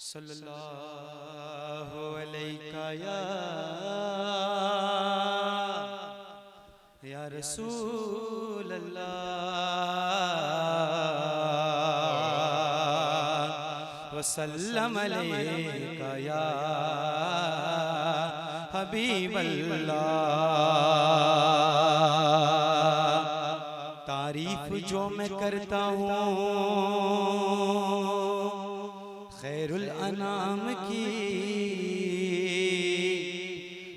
सल्लल्लाहु अलैका या रसूल अल्लाह वसल्लम अलैका या हबीब अल्लाह। तारीफ जो मैं करता हूँ खैरुल अनाम की,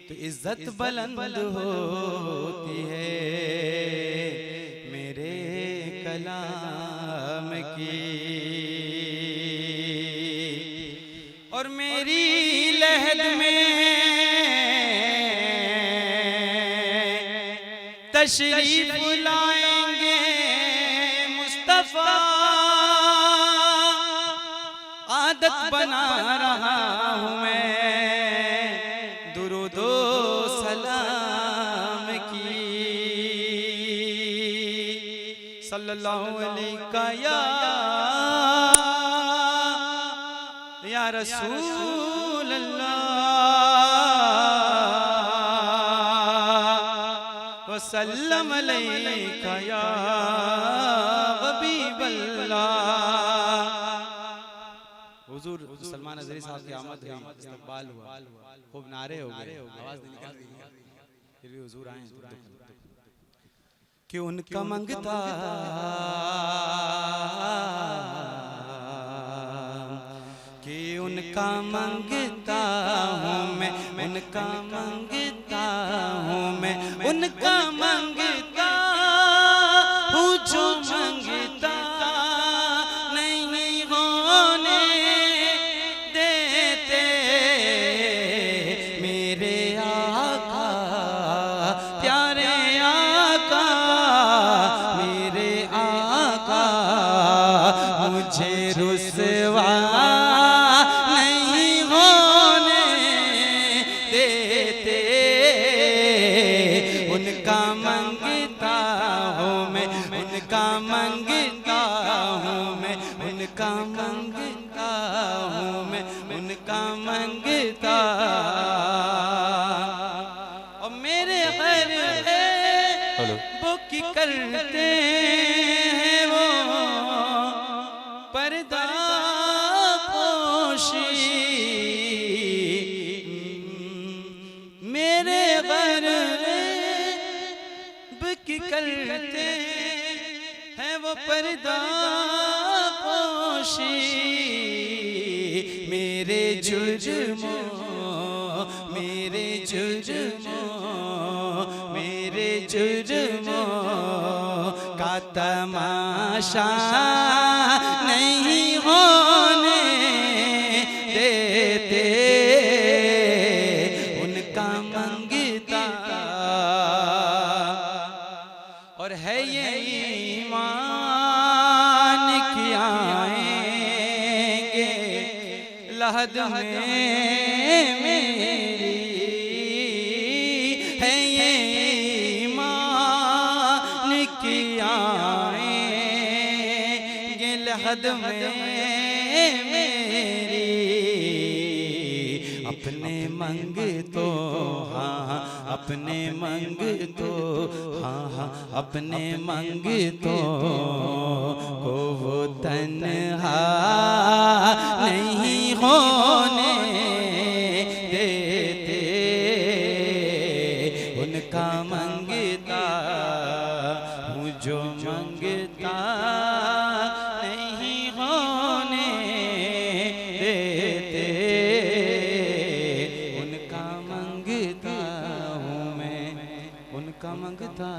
तो इज्जत बुलंद होती है मेरे कलाम की। और मेरी लहद में तशरीफ लाएंगे मुस्तफा, आदत बना रहा हूँ मैं दुरूदो सलाम की। सल्लल्लाहु अलैहि या रसूल अल्लाह वसल्लम अलैका या हबीब अल्लाह। हुजूर सलमान अज़हरी साहब की आमद हुई, इस्तक़बाल हुआ, खूब नारे हो गए, आवाज़ नहीं निकल रही, फिर भी हुजूर आए कि उनका मंगता कि उनका मंगता हूँ मैं, उनका मंगता हूँ मैं, उनका मंगता हूँ जो मंगता नहीं होने देते मेरे आका, प्यारे आका, मेरे आका मुझे रुसवा नहीं होने देते। उनका मंगता हूँ मैं, उनका मंगता हूँ मैं, उनका मंगता हूँ मैं, उनका मंगता। और मेरे घर वो की करते हैं वो पर्दा पोशी, मेरे घर की करते हैं वो पर्दा पोशी। मेरे जुर्मों, मेरे जुर्मों, मेरे जुर्मों का तमाशा नहीं होने देते। उनका मंगता और है ये ईमान कि आएंगे लहद में मेरी, है ये ईमान कि आएंगे लहद में मेरी। अपने मंगतो हाँ, अपने मंगतो हाँ, हाँ, अपने मंगतो को वो तन्हा नहीं होने देते। उनका मंगता हूँ जो मंगता नहीं होने देते। उनका मंगता हूँ मैं, उनका मंगता।